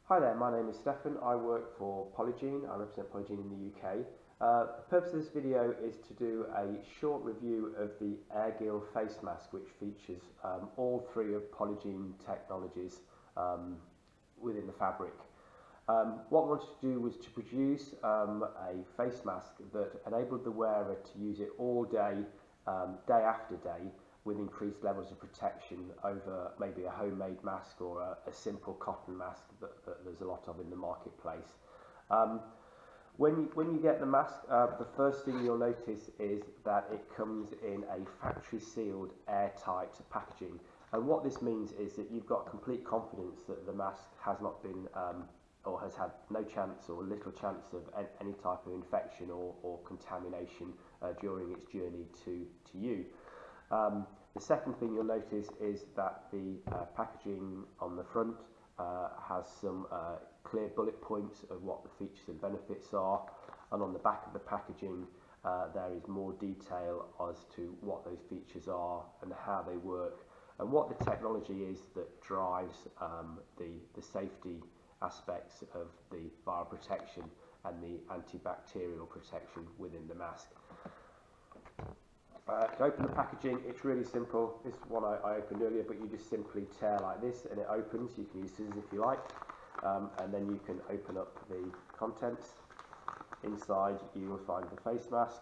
Hi there, my name is Stefan. I work for Polygene. I represent Polygene in the UK. The purpose of this video is to do a short review of the AirGill Face Mask, which features all three of Polygene technologies within the fabric. What I wanted to do was to produce a face mask that enabled the wearer to use it all day, day after day, with increased levels of protection over maybe a homemade mask or a simple cotton mask that there's a lot of in the marketplace. When you get the mask, the first thing you'll notice is that it comes in a factory sealed airtight packaging, and what this means is that you've got complete confidence that the mask has not been or has had no chance or little chance of any type of infection or contamination during its journey to you. The second thing you'll notice is that the packaging on the front has some clear bullet points of what the features and benefits are, and on the back of the packaging there is more detail as to what those features are and how they work and what the technology is that drives the safety aspects of the viral protection and the antibacterial protection within the mask. To open the packaging, it's really simple. This one I opened earlier, but you just simply tear like this and it opens. You can use scissors if you like, and then you can open up the contents. Inside you will find the face mask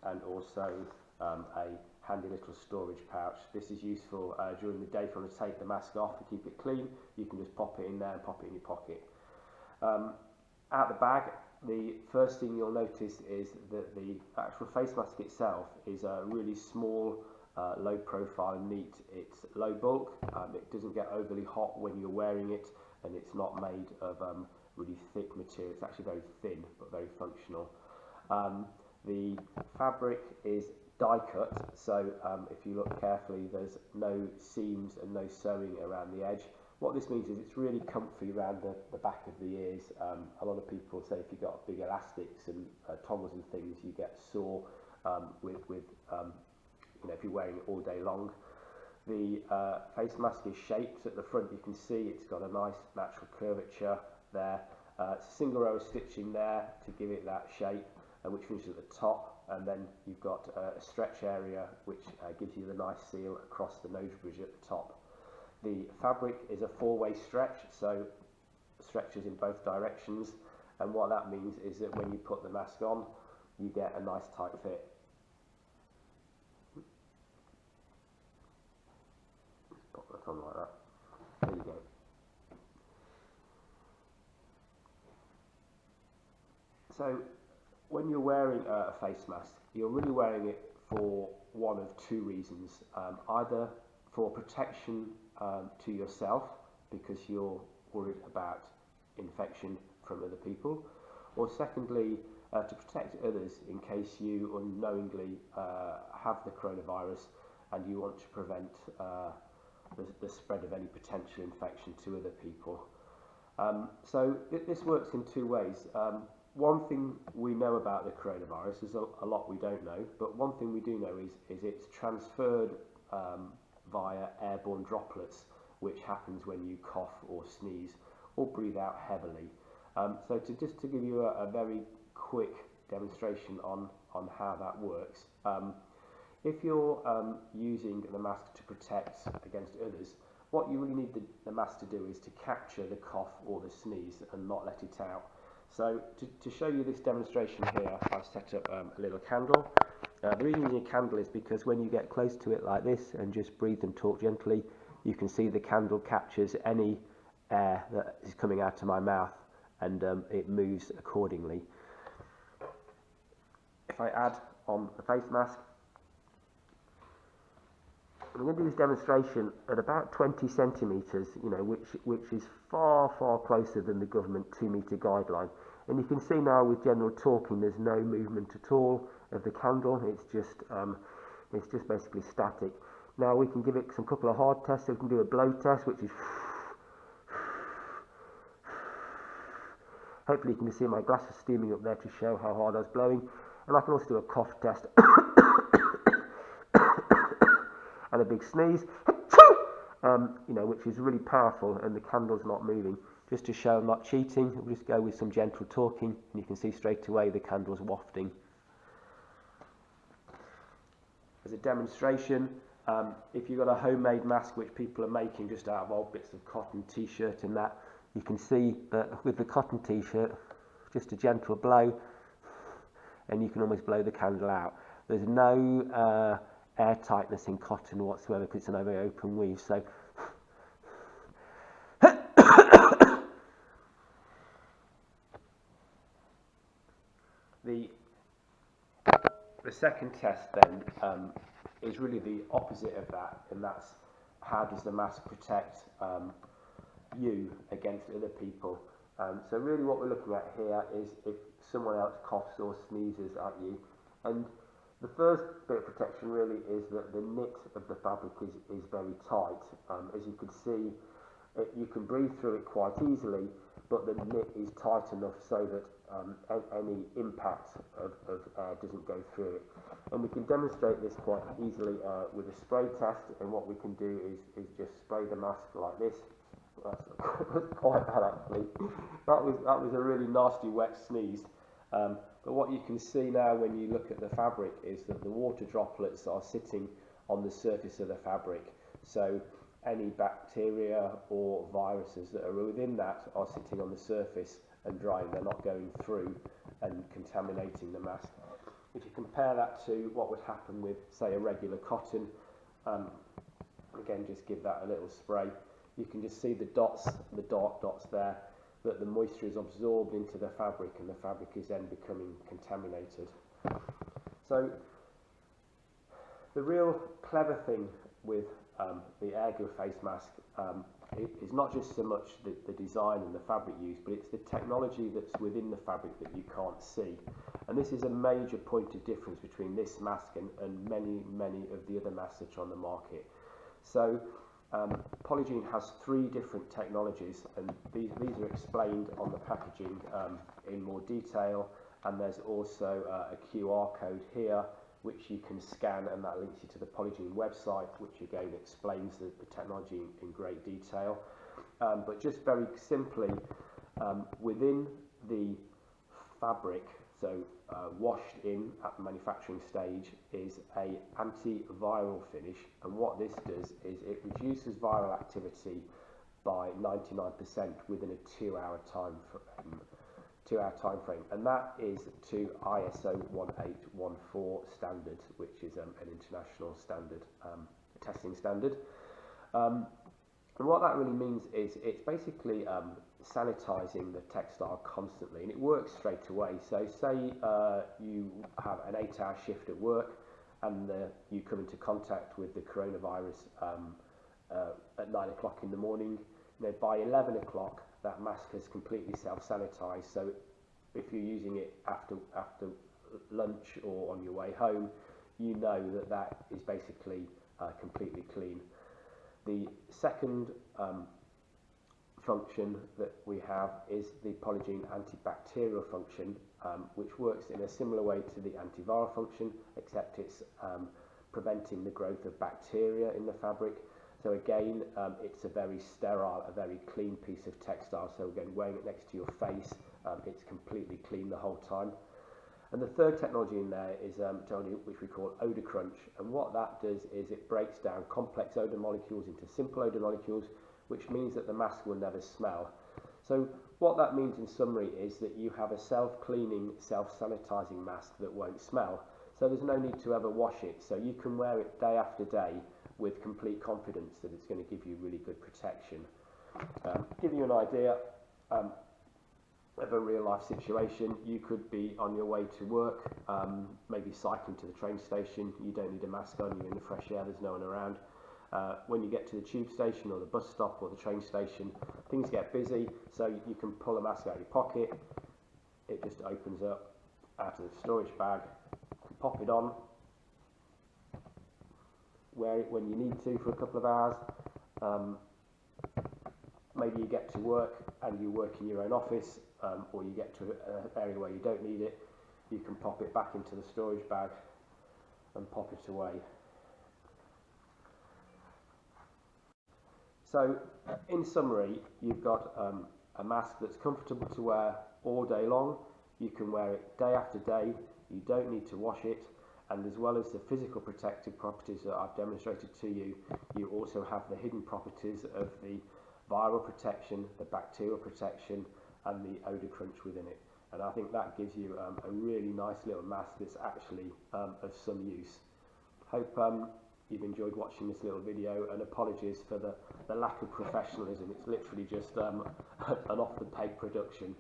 and also a handy little storage pouch. This is useful during the day if you want to take the mask off and keep it clean. You can just pop it in there and pop it in your pocket. Out the bag, the first thing you'll notice is that the actual face mask itself is a really small, low profile, neat. It's low bulk, it doesn't get overly hot when you're wearing it, and it's not made of really thick material. It's actually very thin but very functional. The fabric is die cut, so if you look carefully there's no seams and no sewing around the edge. What this means is it's really comfy around the back of the ears. A lot of people say if you've got big elastics and toggles and things, you get sore with if you're wearing it all day long. The face mask is shaped at the front. You can see it's got a nice natural curvature there. It's a single row of stitching there to give it that shape, which finishes at the top, and then you've got a stretch area which gives you the nice seal across the nose bridge at the top. The fabric is a four-way stretch, so stretches in both directions, and what that means is that when you put the mask on, you get a nice tight fit. Just pop that on like that. There you go. So when you're wearing a face mask, you're really wearing it for one of two reasons. Either for protection to yourself because you're worried about infection from other people, or secondly to protect others in case you unknowingly have the coronavirus and you want to prevent the spread of any potential infection to other people. So this works in two ways. One thing we know about the coronavirus is a lot we don't know, but one thing we do know is it's transferred via airborne droplets, which happens when you cough or sneeze or breathe out heavily. So just to give you a very quick demonstration on how that works, if you're using the mask to protect against others, what you really need the mask to do is to capture the cough or the sneeze and not let it out. So to show you this demonstration here, I've set up a little candle. The reason using a candle is because when you get close to it like this and just breathe and talk gently, you can see the candle captures any air that is coming out of my mouth, and it moves accordingly. If I add on the face mask, I'm going to do this demonstration at about 20 centimetres, which is far closer than the government 2-metre guideline. And you can see now with general talking, there's no movement at all of the candle. It's just basically static. Now we can give it some couple of hard tests. So we can do a blow test, which is hopefully you can see my glasses steaming up there to show how hard I was blowing. And I can also do a cough test and a big sneeze, which is really powerful, and the candle's not moving. just to show I'm not cheating, we'll just go with some gentle talking, and you can see straight away the candle's wafting. As a demonstration, if you've got a homemade mask which people are making just out of old bits of cotton t-shirt and that, you can see that with the cotton t-shirt, just a gentle blow, and you can almost blow the candle out. There's no air tightness in cotton whatsoever because it's an very open weave. So the second test then is really the opposite of that, and that's how does the mask protect you against other people. So really what we're looking at here is if someone else coughs or sneezes at you, and the first bit of protection really is that the knit of the fabric is very tight. As you can see, you can breathe through it quite easily, but the knit is tight enough so that any impact of air doesn't go through it. And we can demonstrate this quite easily with a spray test, and what we can do is just spray the mask like this. That's quite bad actually. That was a really nasty wet sneeze. But what you can see now when you look at the fabric is that the water droplets are sitting on the surface of the fabric. So any bacteria or viruses that are within that are sitting on the surface and drying. They're not going through and contaminating the mask. If you compare that to what would happen with, say, a regular cotton, again, just give that a little spray. You can just see the dots, the dark dots there, that the moisture is absorbed into the fabric and the fabric is then becoming contaminated. So the real clever thing with the AirGill Face Mask is not just so much the design and the fabric used, but it's the technology that's within the fabric that you can't see. And this is a major point of difference between this mask and many of the other masks that are on the market. So Polygiene has 3 different technologies, and these are explained on the packaging in more detail, and there's also a QR code here which you can scan, and that links you to the Polygiene website, which again explains the technology in great detail. But just very simply, within the fabric, so washed in at the manufacturing stage, is a antiviral finish, and what this does is it reduces viral activity by 99% within a 2-hour time frame, and that is to ISO 1814 standard, which is an international standard, testing standard. And what that really means is it's basically sanitizing the textile constantly, and it works straight away. So say you have an 8-hour shift at work, and you come into contact with the coronavirus at 9 o'clock in the morning. You know, by 11 o'clock that mask has completely self-sanitized, so if you're using it after lunch or on your way home, you know that is basically completely clean. The second function that we have is the Polygiene antibacterial function, which works in a similar way to the antiviral function, except it's preventing the growth of bacteria in the fabric. So again, it's a very sterile, a very clean piece of textile. So again, wearing it next to your face, it's completely clean the whole time. And the third technology in there is technology which we call odor crunch. And what that does is it breaks down complex odor molecules into simple odor molecules, which means that the mask will never smell. So what that means in summary is that you have a self-cleaning, self-sanitizing mask that won't smell. So there's no need to ever wash it. So you can wear it day after day with complete confidence that it's going to give you really good protection. Give you an idea of a real life situation. You could be on your way to work, maybe cycling to the train station. You don't need a mask on, you're in the fresh air, there's no one around. When you get to the tube station or the bus stop or the train station, things get busy, so you can pull a mask out of your pocket. It just opens up out of the storage bag, pop it on, wear it when you need to for a couple of hours. Maybe you get to work and you work in your own office, or you get to an area where you don't need it. You can pop it back into the storage bag and pop it away. So in summary, you've got a mask that's comfortable to wear all day long. You can wear it day after day, you don't need to wash it, and as well as the physical protective properties that I've demonstrated to you, you also have the hidden properties of the viral protection, the bacterial protection, and the odour crunch within it. And I think that gives you a really nice little mask that's actually of some use. Hope you've enjoyed watching this little video, and apologies for the lack of professionalism. It's literally just an off the peg production.